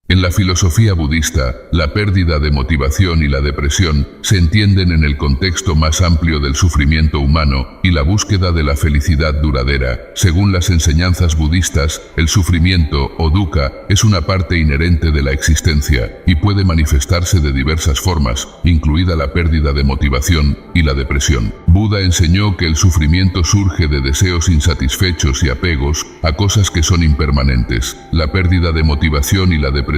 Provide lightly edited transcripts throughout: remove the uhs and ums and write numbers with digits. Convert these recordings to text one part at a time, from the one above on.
En la filosofía budista, la pérdida de motivación y la depresión se entienden en el contexto más amplio del sufrimiento humano y la búsqueda de la felicidad duradera. Según las enseñanzas budistas, el sufrimiento, o dukkha, es una parte inherente de la existencia y puede manifestarse de diversas formas, incluida la pérdida de motivación y la depresión. Buda enseñó que el sufrimiento surge de deseos insatisfechos y apegos a cosas que son impermanentes. La pérdida de motivación y la depresión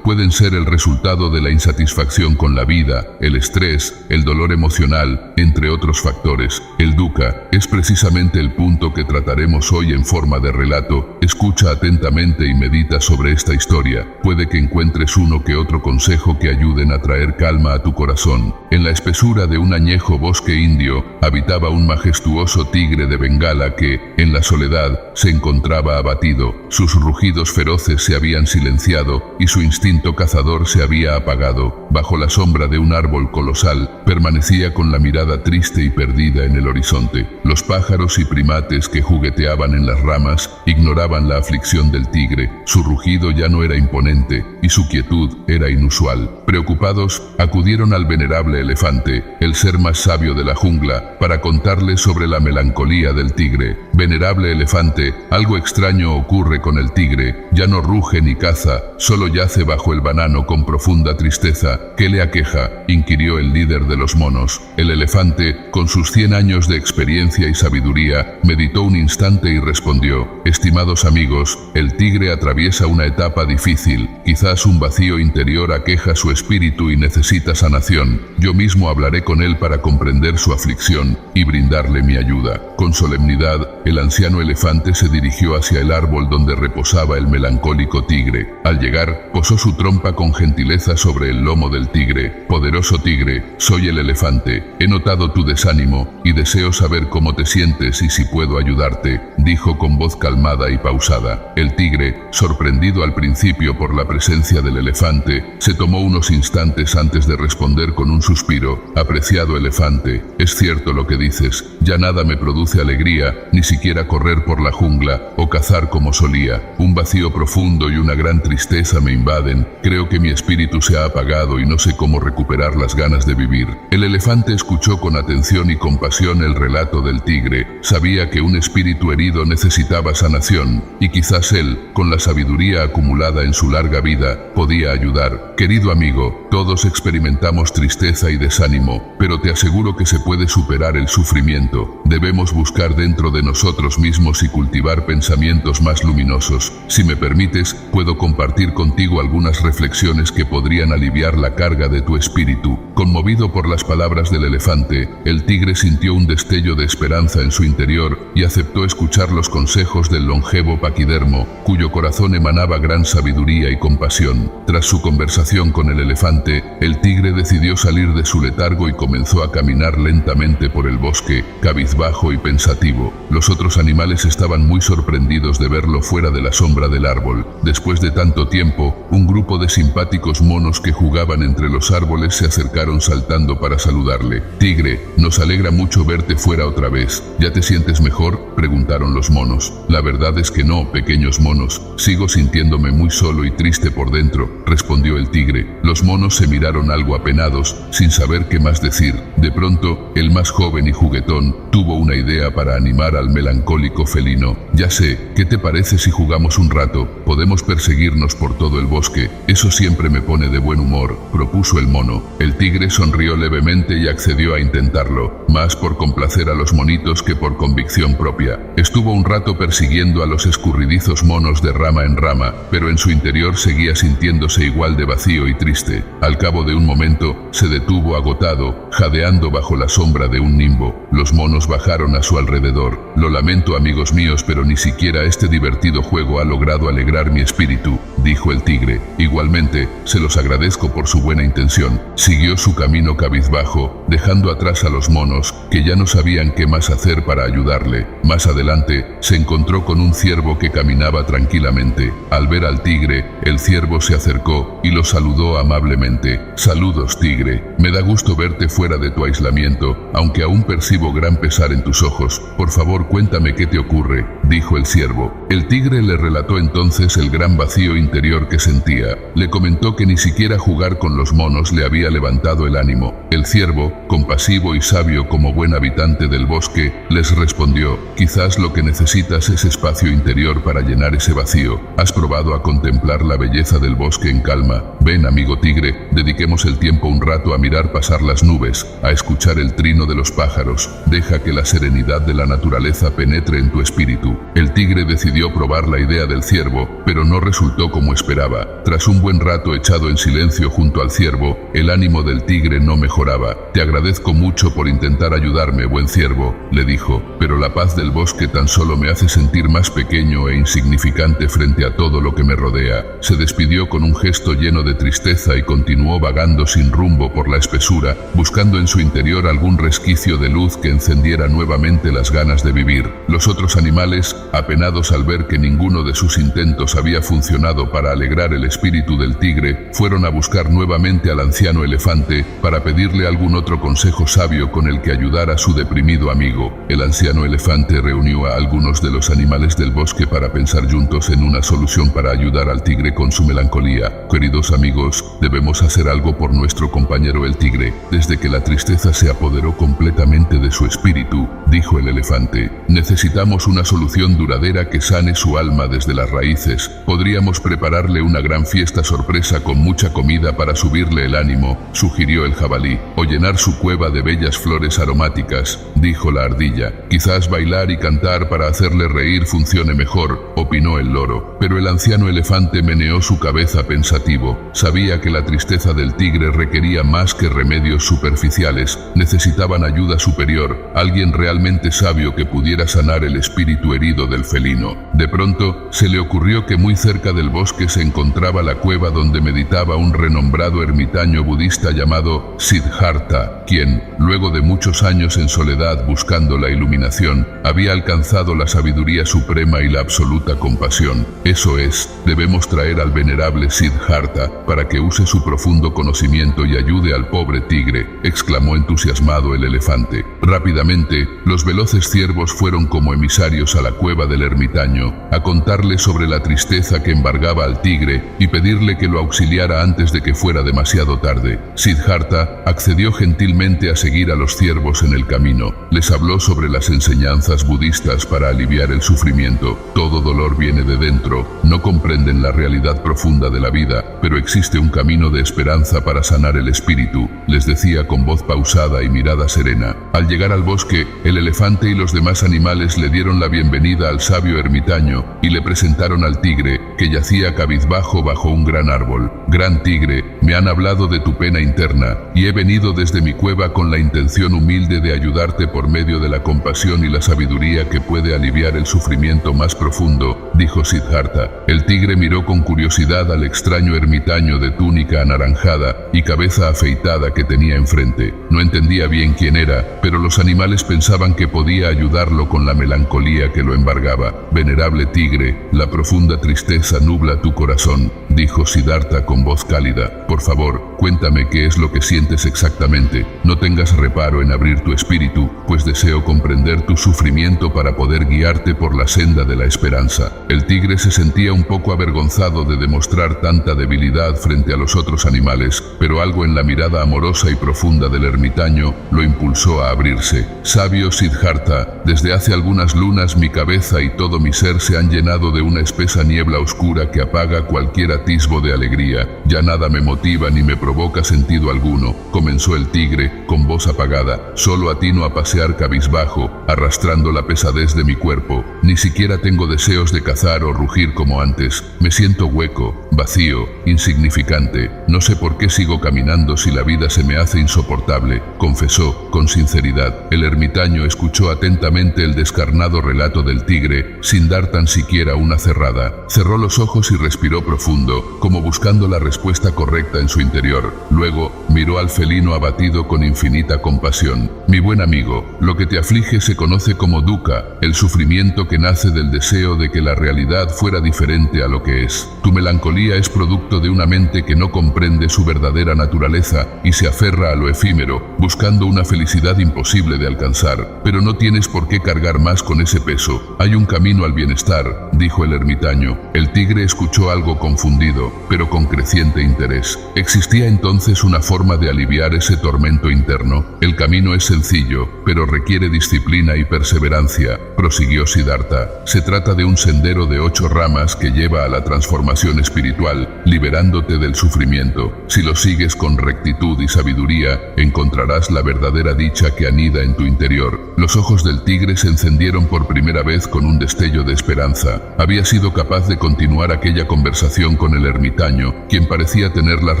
pueden ser el resultado de la insatisfacción con la vida, el estrés, el dolor emocional, entre otros factores. El dukkha es precisamente el punto que trataremos hoy en forma de relato. Escucha atentamente y medita sobre esta historia. Puede que encuentres uno que otro consejo que ayuden a traer calma a tu corazón. En la espesura de un añejo bosque indio habitaba un majestuoso tigre de Bengala que, en la soledad, se encontraba abatido. Sus rugidos feroces se habían silenciado y su instinto cazador se había apagado. Bajo la sombra de un árbol colosal, permanecía con la mirada triste y perdida en el horizonte. Los pájaros y primates que jugueteaban en las ramas ignoraban la aflicción del tigre. Su rugido ya no era imponente y su quietud era inusual. Preocupados, acudieron al venerable elefante, el ser más sabio de la jungla, para contarle sobre la melancolía del tigre. Venerable elefante, algo extraño ocurre con el tigre. Ya no ruge ni caza, solo yace bajo el banano con profunda tristeza. ¿Qué le aqueja?, inquirió el líder de los monos. El elefante, con sus 100 años de experiencia y sabiduría, meditó un instante y respondió: estimados amigos, el tigre atraviesa una etapa difícil. Quizás un vacío interior aqueja su espíritu y necesita sanación. Yo mismo hablaré con él para comprender su aflicción y brindarle mi ayuda. Con solemnidad, el anciano elefante se dirigió hacia el árbol donde reposaba el melancólico tigre. Al llegar, posó su trompa con gentileza sobre el lomo del tigre. Poderoso tigre, soy el elefante. He notado tu desánimo y deseo saber cómo te sientes y si puedo ayudarte, dijo con voz calmada y pausada. El tigre, sorprendido al principio por la presencia del elefante, se tomó unos instantes antes de responder con un suspiro. Apreciado elefante, es cierto lo que dices. Ya nada me produce alegría, ni siquiera correr por la jungla o cazar como solía. Un vacío profundo y una gran tristeza me invaden. Creo que mi espíritu se ha apagado y no sé cómo recuperar las ganas de vivir. El elefante escuchó con atención y compasión el relato del tigre. Sabía que un espíritu herido necesitaba sanación, y quizás él, con la sabiduría acumulada en su larga vida, podía ayudar. Querido amigo, todos experimentamos tristeza y desánimo, pero te aseguro que se puede superar el sufrimiento. Debemos buscar dentro de nosotros mismos y cultivar pensamientos más luminosos. Si me permites, puedo compartir contigo algunas reflexiones que podrían aliviar la carga de tu espíritu. Conmovido por las palabras del elefante, el tigre sintió un destello de esperanza en su interior y aceptó escuchar los consejos del longevo paquidermo, cuyo corazón emanaba gran sabiduría y compasión. Tras su conversación con el elefante, el tigre decidió salir de su letargo y comenzó a caminar lentamente por el bosque, cabizbajo y pensativo. Los otros animales estaban muy sorprendidos de verlo fuera de la sombra del árbol. Después de tanto tiempo, un grupo de simpáticos monos que jugaban entre los árboles se acercaron saltando para saludarle. Tigre, nos alegra mucho verte fuera otra vez. ¿Ya te sientes mejor?, preguntaron los monos. La verdad es que no, pequeños monos. Sigo sintiéndome muy solo y triste por dentro, respondió el tigre. Los monos se miraron algo apenados, sin saber qué más decir. De pronto, el más joven y juguetón tuvo una idea para animar al melancólico felino. Ya sé, ¿qué te parece si jugamos un rato? Podemos perseguirnos por todo el bosque. Eso siempre me pone de buen humor, propuso el mono. El tigre sonrió levemente y accedió a intentarlo, más por complacer a los monitos que por convicción propia. Estuvo un rato persiguiendo a los escurridizos monos de rama en rama, pero en su interior seguía sintiéndose igual de vacío y triste. Al cabo de un momento, se detuvo agotado, jadeando bajo la sombra de un nimbo. Los monos bajaron a su alrededor. Lo lamento, amigos míos, pero ni siquiera este divertido juego ha logrado alegrar mi espíritu, dijo el tigre. Igualmente, se los agradezco por su buena intención. Siguió su camino cabizbajo, dejando atrás a los monos, que ya no sabían qué más hacer para ayudarle. Más adelante, se encontró con un ciervo que caminaba tranquilamente. Al ver al tigre, el ciervo se acercó y lo saludó amablemente. Saludos, tigre. Me da gusto verte fuera de tu aislamiento, aunque aún percibo gran pesar en tus ojos. Por favor, cuéntame qué te ocurre, dijo el ciervo. El tigre le relató entonces el gran vacío interior interior que sentía. Le comentó que ni siquiera jugar con los monos le había levantado el ánimo. El ciervo, compasivo y sabio como buen habitante del bosque, les respondió: quizás lo que necesitas es espacio interior para llenar ese vacío. ¿Has probado a contemplar la belleza del bosque en calma? Ven, amigo tigre, dediquemos el tiempo un rato a mirar pasar las nubes, a escuchar el trino de los pájaros. Deja que la serenidad de la naturaleza penetre en tu espíritu. El tigre decidió probar la idea del ciervo, pero no resultó como esperaba. Tras un buen rato echado en silencio junto al ciervo, el ánimo del tigre no mejoraba. Te agradezco mucho por intentar ayudarme, buen ciervo, le dijo, pero la paz del bosque tan solo me hace sentir más pequeño e insignificante frente a todo lo que me rodea. Se despidió con un gesto lleno de tristeza y continuó vagando sin rumbo por la espesura, buscando en su interior algún resquicio de luz que encendiera nuevamente las ganas de vivir. Los otros animales, apenados al ver que ninguno de sus intentos había funcionado para alegrar el espíritu del tigre, fueron a buscar nuevamente al anciano elefante para pedirle algún otro consejo sabio con el que ayudar a su deprimido amigo. El anciano elefante reunió a algunos de los animales del bosque para pensar juntos en una solución para ayudar al tigre con su melancolía. Queridos amigos, debemos hacer algo por nuestro compañero el tigre. Desde que la tristeza se apoderó completamente de su espíritu, dijo el elefante, necesitamos una solución duradera que sane su alma desde las raíces. Podríamos prepararle una gran fiesta sorpresa con mucha comida para subirle el ánimo, sugirió el jabalí, o llenar su cueva de bellas flores aromáticas, dijo la ardilla. Quizás bailar y cantar para hacerle reír funcione mejor, opinó el loro. Pero el anciano elefante meneó su cabeza pensativo. Sabía que la tristeza del tigre requería más que remedios superficiales. Necesitaban ayuda superior, alguien realmente sabio que pudiera sanar el espíritu herido del felino. De pronto, se le ocurrió que muy cerca del bosque se encontraba la cueva donde meditaba un renombrado ermitaño budista llamado Siddhartha, quien, luego de muchos años en soledad buscando la iluminación, había alcanzado la sabiduría suprema y la absoluta compasión. Eso es, debemos traer al venerable Siddhartha para que use su profundo conocimiento y ayude al pobre tigre, exclamó entusiasmado el elefante. Rápidamente, los veloces ciervos fueron como emisarios a la cueva del ermitaño, a contarle sobre la tristeza que embargaba al tigre y pedirle que lo auxiliara antes de que fuera demasiado tarde. Siddhartha accedió gentilmente a seguir a los ciervos en el camino. Les habló sobre las enseñanzas budistas para aliviar el sufrimiento. Todo dolor viene de dentro, no comprenden la realidad profunda de la vida, pero existe un camino de esperanza para sanar el espíritu, les decía con voz pausada y mirada serena. Al llegar al bosque, el elefante y los demás animales le dieron la bienvenida al sabio ermitaño y le presentaron al tigre, que yacía cabizbajo bajo un gran árbol. Gran tigre, me han hablado de tu pena interna, y he venido desde mi cueva con la intención humilde de ayudarte por medio de la compasión y la sabiduría que puede aliviar el sufrimiento más profundo, dijo Siddhartha. El tigre miró con curiosidad al extraño ermitaño de túnica anaranjada y cabeza afeitada que tenía enfrente. No entendía bien quién era, pero los animales pensaban que podía ayudarlo con la melancolía que lo embargaba. Venerable tigre, la profunda tristeza nubla tu corazón, dijo Siddhartha con voz cálida. Por favor, cuéntame qué es lo que sientes exactamente. No tengas reparo en abrir tu espíritu, pues deseo comprender tu sufrimiento para poder guiarte por la senda de la esperanza. El tigre se sentía un poco avergonzado de demostrar tanta debilidad frente a los otros animales, pero algo en la mirada amorosa y profunda del ermitaño lo impulsó a abrirse. Sabio Siddhartha, desde hace algunas lunas mi cabeza y todo mi ser se han llenado de una espesa niebla oscura que apaga cualquier atisbo de alegría. Ya nada me motiva ni me provoca sentido alguno, comenzó el tigre, con voz apagada. Solo atino a pasear cabizbajo, arrastrando la pesadez de mi cuerpo. Ni siquiera tengo deseos de cazar o rugir como antes. Me siento hueco, vacío, insignificante. No sé por qué sigo caminando si la vida se me hace insoportable, confesó, con sinceridad. El ermitaño escuchó atentamente el descarnado relato del tigre, sin dar tan siquiera una cerrada. Cerró los ojos y respiró profundo, como buscando la respuesta correcta en su interior. Luego, miró al felino abatido con infinita compasión. Mi buen amigo, lo que te aflige se conoce como dukkha, el sufrimiento que nace del deseo de que la realidad fuera diferente a lo que es. Tu melancolía es producto de una mente que no comprende su verdadera naturaleza y se aferra a lo efímero, buscando una felicidad imposible de alcanzar. Pero no tienes por qué cargar más con ese peso. Hay un camino al bienestar, dijo el ermitaño. El tigre escuchó algo confundido, pero con creciente interés. ¿Existía entonces una forma de aliviar ese tormento interno? El camino es sencillo, pero requiere disciplina y perseverancia, prosiguió Siddhartha. Se trata de un sendero de 8 ramas que lleva a la transformación espiritual, liberándote del sufrimiento. Si lo sigues con rectitud y sabiduría, encontrarás la verdadera dicha que anida en tu interior. Los ojos del tigre se encendieron por primera vez con un destello de esperanza. Había sido capaz de continuar aquella conversación con el ermitaño, quien parecía tener las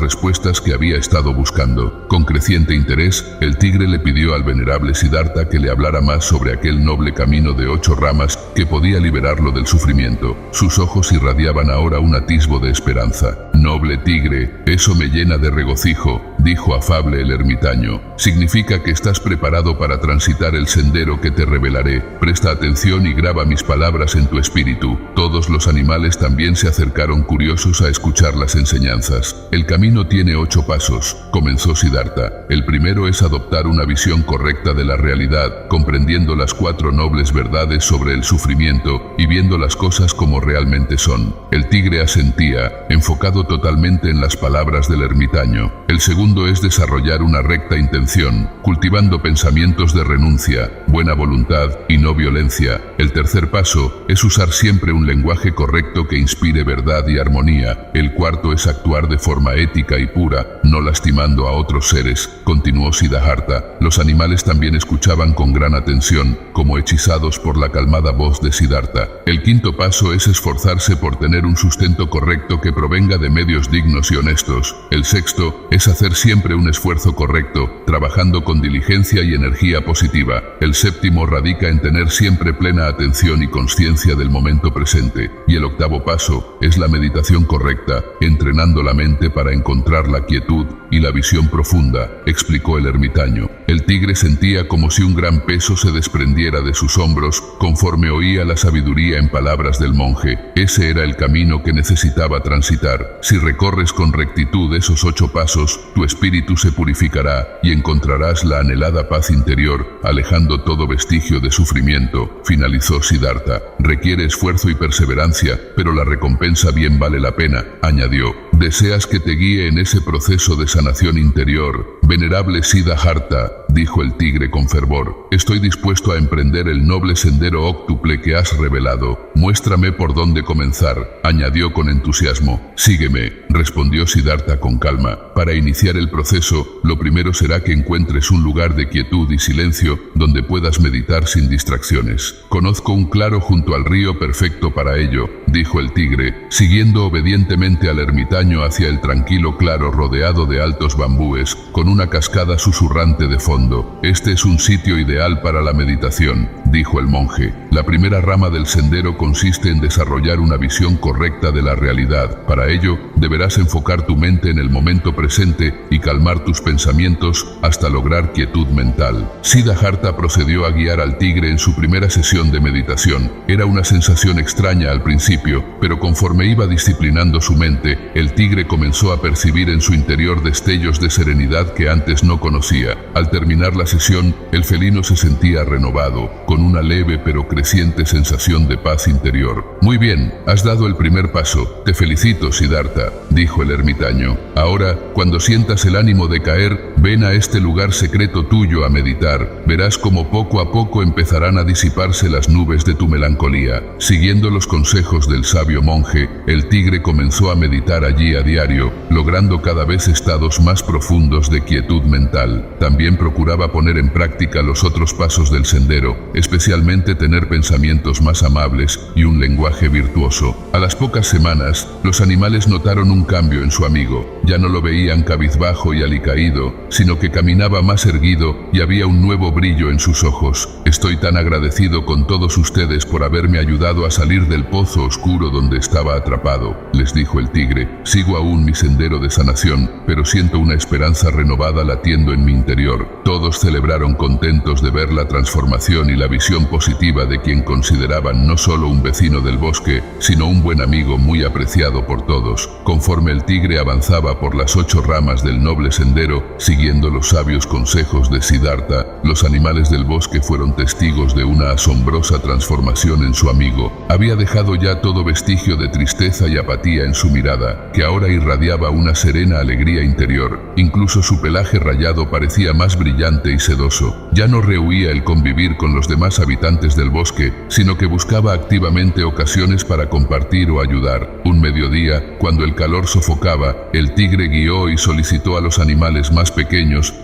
respuestas que había estado buscando. Con creciente interés, el tigre le pidió al venerable Siddhartha que le hablara más sobre aquel noble camino de 8 ramas que podía liberarlo del sufrimiento. Sus ojos irradiaban ahora un atisbo de esperanza. Noble tigre, eso me llena de regocijo, dijo afable el ermitaño. Significa que estás preparado para transitar el sendero que te revelaré. Presta atención y graba mis palabras en tu espíritu. Todos los animales también se acercaron curiosos a escuchar las enseñanzas. El camino tiene 8 pasos, comenzó Siddhartha. El primero es adoptar una visión correcta de la realidad, comprendiendo las 4 nobles verdades sobre el sufrimiento y viendo las cosas como realmente son. El tigre asentía, enfocado totalmente en las palabras del ermitaño. El segundo es desarrollar una recta intención, cultivando pensamientos de renuncia, buena voluntad y no violencia. El tercer paso es usar siempre un lenguaje correcto que inspire verdad y armonía. El cuarto es actuar de forma ética y pura, no lastimando a otros seres, continuó Siddhartha. Los animales también escuchaban con gran atención, como hechizados por la calmada voz de Siddhartha. El quinto paso es esforzarse por tener un sustento correcto que provenga de medios dignos y honestos. El sexto es hacer siempre un esfuerzo correcto, trabajando con diligencia y energía positiva. El séptimo radica en tener siempre plena atención y conciencia del momento presente. Y el octavo paso es la meditación correcta, entrenando la mente para encontrar la quietud y la visión profunda, explicó el ermitaño. El tigre sentía como si un gran peso se desprendiera de sus hombros conforme oía la sabiduría en palabras del monje. Ese era el camino que necesitaba transitar. Si recorres con rectitud esos 8 pasos, tu espíritu se purificará y encontrarás la anhelada paz interior, alejando todo vestigio de sufrimiento, finalizó Siddhartha. Requiere esfuerzo y perseverancia, pero la recompensa bien vale la pena, añadió. ¿Deseas que te guíe en ese proceso de sanación interior? Venerable Siddhartha, dijo el tigre con fervor, estoy dispuesto a emprender el noble sendero óctuple que has revelado. Muéstrame por dónde comenzar, añadió con entusiasmo. Sígueme, respondió Siddhartha con calma. Para iniciar el proceso, lo primero será que encuentres un lugar de quietud y silencio donde puedas meditar sin distracciones. Conozco un claro junto al río perfecto para ello, dijo el tigre, siguiendo obedientemente al ermitaño hacia el tranquilo claro rodeado de altos bambúes, con una cascada susurrante de fondo. Este es un sitio ideal para la meditación, dijo el monje. La primera rama del sendero consiste en desarrollar una visión correcta de la realidad. Para ello, deberás enfocar tu mente en el momento presente y calmar tus pensamientos hasta lograr quietud mental. Siddhartha procedió a guiar al tigre en su primera sesión de meditación. Era una sensación extraña al principio, pero conforme iba disciplinando su mente, el tigre comenzó a percibir en su interior destellos de serenidad que antes no conocía. Al terminar la sesión, el felino se sentía renovado, con una leve pero creciente sensación de paz interior. Muy bien, has dado el primer paso. Te felicito, Siddhartha, dijo el ermitaño. Ahora, cuando sientas el ánimo de caer, ven a este lugar secreto tuyo a meditar. Verás cómo poco a poco empezarán a disiparse las nubes de tu melancolía. Siguiendo los consejos del sabio monje, el tigre comenzó a meditar allí a diario, logrando cada vez estados más profundos de quietud mental. También procuraba poner en práctica los otros pasos del sendero, especialmente tener pensamientos más amables y un lenguaje virtuoso. A las pocas semanas, los animales notaron un cambio en su amigo. Ya no lo veían cabizbajo y alicaído, sino que caminaba más erguido y había un nuevo brillo en sus ojos. Estoy tan agradecido con todos ustedes por haberme ayudado a salir del pozo oscuro donde estaba atrapado, les dijo el tigre. Sigo aún mi sendero de sanación, pero siento una esperanza renovada latiendo en mi interior. Todos celebraron contentos de ver la transformación y la visión positiva de quien consideraban no solo un vecino del bosque, sino un buen amigo muy apreciado por todos. Conforme el tigre avanzaba por las 8 ramas del noble sendero, siguiendo Siguiendo los sabios consejos de Siddhartha, los animales del bosque fueron testigos de una asombrosa transformación en su amigo. Había dejado ya todo vestigio de tristeza y apatía en su mirada, que ahora irradiaba una serena alegría interior. Incluso su pelaje rayado parecía más brillante y sedoso. Ya no rehuía el convivir con los demás habitantes del bosque, sino que buscaba activamente ocasiones para compartir o ayudar. Un mediodía, cuando el calor sofocaba, el tigre guió y solicitó a los animales más pequeños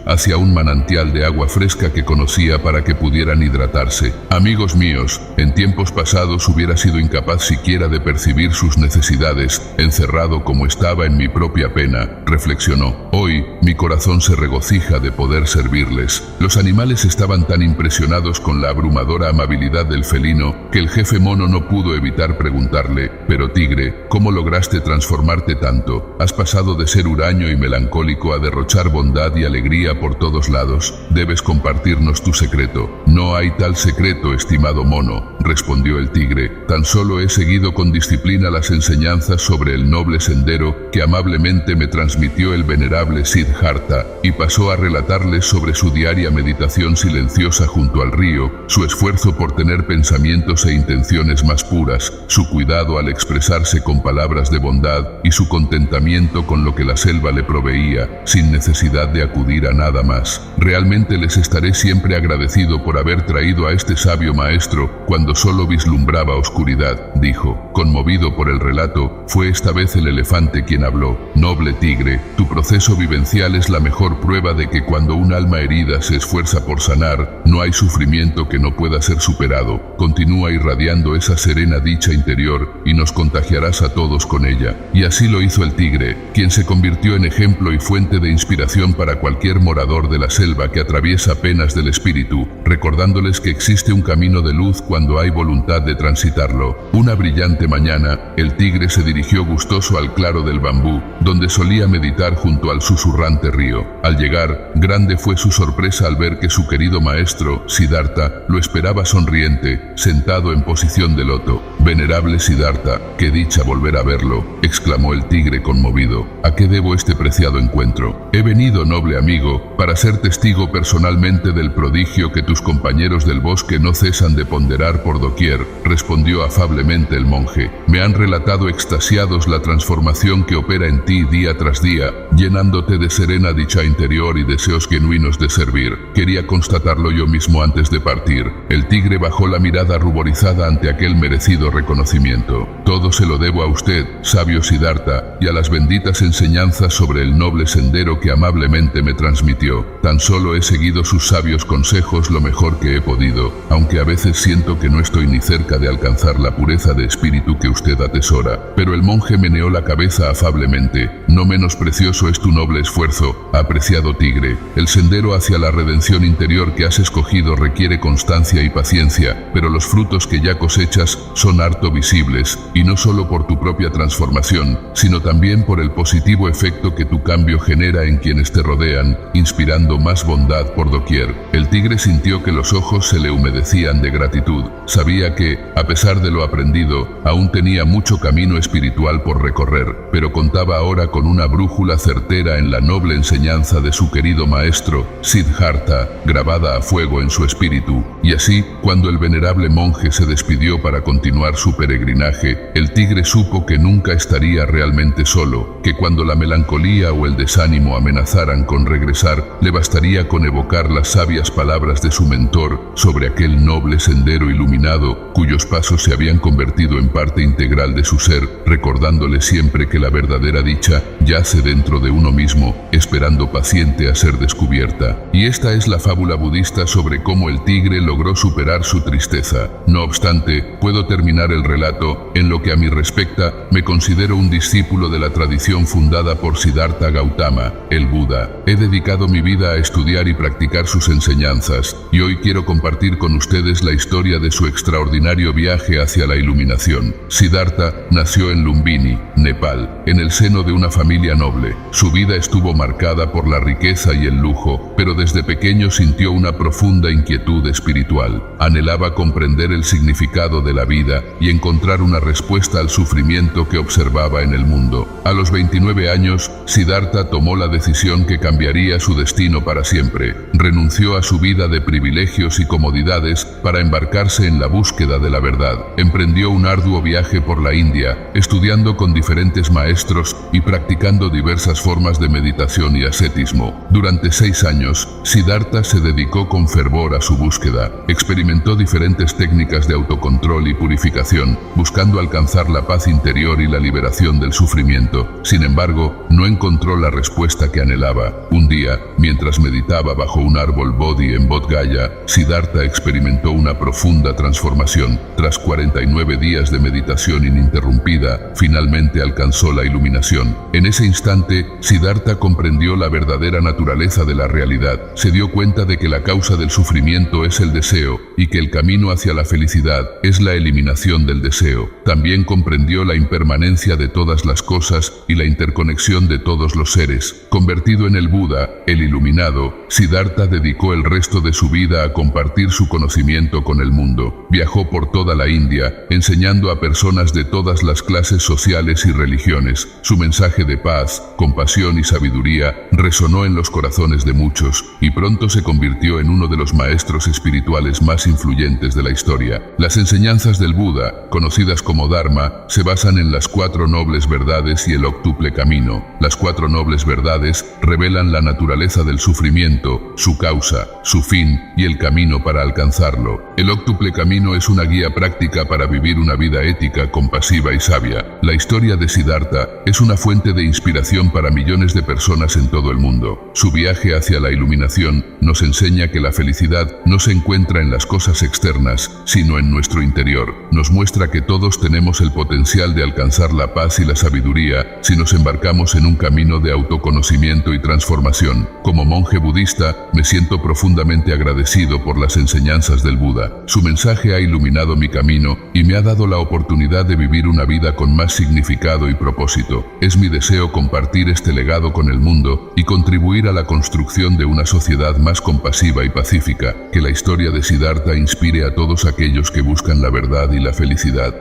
hacia un manantial de agua fresca que conocía para que pudieran hidratarse. Amigos míos, en tiempos pasados hubiera sido incapaz siquiera de percibir sus necesidades, encerrado como estaba en mi propia pena, reflexionó. Hoy, mi corazón se regocija de poder servirles. Los animales estaban tan impresionados con la abrumadora amabilidad del felino que el jefe mono no pudo evitar preguntarle: pero tigre, ¿cómo lograste transformarte tanto? Has pasado de ser huraño y melancólico a derrochar bondad y alegría por todos lados. Debes compartirnos tu secreto. No hay tal secreto, estimado mono, respondió el tigre. Tan solo he seguido con disciplina las enseñanzas sobre el noble sendero que amablemente me transmitió el venerable Siddhartha, y pasó a relatarles sobre su diaria meditación silenciosa junto al río, su esfuerzo por tener pensamientos e intenciones más puras, su cuidado al expresarse con palabras de bondad y su contentamiento con lo que la selva le proveía, sin necesidad de acudir a nada más. Realmente les estaré siempre agradecido por haber traído a este sabio maestro cuando solo vislumbraba oscuridad, dijo. Conmovido por el relato, fue esta vez el elefante quien habló. Noble tigre, tu proceso vivencial es la mejor prueba de que cuando un alma herida se esfuerza por sanar, no hay sufrimiento que no pueda ser superado. Continúa irradiando esa serena dicha interior y nos contagiarás a todos con ella. Y así lo hizo el tigre, quien se convirtió en ejemplo y fuente de inspiración para cualquier morador de la selva que atraviesa penas del espíritu, recordándoles que existe un camino de luz cuando hay voluntad de transitarlo. Una brillante mañana, el tigre se dirigió gustoso al claro del bambú, donde solía meditar junto al susurrante río. Al llegar, grande fue su sorpresa al ver que su querido maestro, Siddhartha, lo esperaba sonriente, sentado en posición de loto. Venerable Siddhartha, qué dicha volver a verlo, exclamó el tigre conmovido. ¿A qué debo este preciado encuentro? He venido, noble amigo, para ser testigo personalmente del prodigio que tus compañeros del bosque no cesan de ponderar por doquier, respondió afablemente el monje. Me han relatado extasiados la transformación que opera en ti día tras día, llenándote de serena dicha interior y deseos genuinos de servir. Quería constatarlo yo mismo antes de partir. El tigre bajó la mirada ruborizada ante aquel merecido reconocimiento. Todo se lo debo a usted, sabio Siddhartha, y a las benditas enseñanzas sobre el noble sendero que amablemente me transmitió. Tan solo he seguido sus sabios consejos lo mejor que he podido, aunque a veces siento que no estoy ni cerca de alcanzar la pureza de espíritu que usted atesora. Pero el monje meneó la cabeza afablemente. No menos precioso es tu noble esfuerzo, apreciado tigre. El sendero hacia la redención interior que has escogido requiere constancia y paciencia, pero los frutos que ya cosechas son harto visibles, y no solo por tu propia transformación, sino también por el positivo efecto que tu cambio genera en quienes te rodean, inspirando más bondad por doquier. El tigre sintió que los ojos se le humedecían de gratitud. Sabía que, a pesar de lo aprendido, aún tenía mucho camino espiritual por recorrer, pero contaba ahora con una brújula certera en la noble enseñanza de su querido maestro, Siddhartha, grabada a fuego en su espíritu. Y así, cuando el venerable monje se despidió para continuar su peregrinaje, el tigre supo que nunca estaría realmente solo, que cuando la melancolía o el desánimo amenazaran con regresar, le bastaría con evocar las sabias palabras de su mentor sobre aquel noble sendero iluminado, cuyos pasos se habían convertido en parte integral de su ser, recordándole siempre que la verdadera dicha yace dentro de uno mismo, esperando paciente a ser descubierta. Y esta es la fábula budista sobre cómo el tigre logró superar su tristeza. No obstante, puedo terminar el relato. En lo que a mí respecta, me considero un discípulo de la tradición fundada por Siddhartha Gautama, el Buda. He dedicado mi vida a estudiar y practicar sus enseñanzas, y hoy quiero compartir con ustedes la historia de su extraordinario viaje hacia la iluminación. Siddhartha nació en Lumbini, Nepal, en el seno de una familia noble. Su vida estuvo marcada por la riqueza y el lujo, pero desde pequeño sintió una profunda inquietud espiritual. Anhelaba comprender el significado de la vida y encontrar una respuesta al sufrimiento que observaba en el mundo. A los 29 años, Siddhartha tomó la decisión que cambiaría su destino para siempre. Renunció a su vida de privilegios y comodidades para embarcarse en la búsqueda de la verdad. Emprendió un arduo viaje por la India, estudiando con diferentes maestros y practicando diversas formas de meditación y ascetismo. Durante 6 años, Siddhartha se dedicó con fervor a su búsqueda. Experimentó diferentes técnicas de autocontrol y purificación, buscando alcanzar la paz interior y la liberación del sufrimiento. Sin embargo, no encontró la respuesta que anhelaba. Un día, mientras meditaba bajo un árbol Bodhi en Bodh Gaya, Siddhartha experimentó una profunda transformación. Tras 49 días de meditación ininterrumpida, finalmente alcanzó la iluminación. En ese instante, Siddhartha comprendió la verdadera naturaleza de la realidad. Se dio cuenta de que la causa del sufrimiento es el deseo y que el camino hacia la felicidad es la eliminación del deseo. También comprendió la impermanencia de todas las cosas y la interconexión de todos los seres. Convertido en el Buda, el iluminado, Siddhartha dedicó el resto de su vida a compartir su conocimiento con el mundo. Viajó por toda la India, enseñando a personas de todas las clases sociales y religiones. Su mensaje de paz, compasión y sabiduría resonó en los corazones de muchos y pronto se convirtió en uno de los maestros espirituales más influyentes de la historia. Las enseñanzas del Buda, conocidas como Dharma, se basan en las 4 nobles verdades y el octuple camino. Las 4 nobles verdades revelan la naturaleza del sufrimiento, su causa, su fin y el camino para alcanzarlo. El octuple camino es una guía práctica para vivir una vida ética, compasiva y sabia. La historia de Siddhartha es una fuente de inspiración para millones de personas en todo el mundo. Su viaje hacia la iluminación nos enseña que la felicidad no se encuentra en las cosas externas, sino en nuestro interior. Nos muestra que todos tenemos el potencial de alcanzar la paz y la sabiduría si nos embarcamos en un camino de autoconocimiento y transformación. Como monje budista, me siento profundamente agradecido por las enseñanzas del Buda. Su mensaje ha iluminado mi camino y me ha dado la oportunidad de vivir una vida con más significado y propósito. Es mi deseo compartir este legado con el mundo y contribuir a la construcción de una sociedad más compasiva y pacífica. Que la historia de Siddhartha inspire a todos aquellos que buscan la verdad y la felicidad.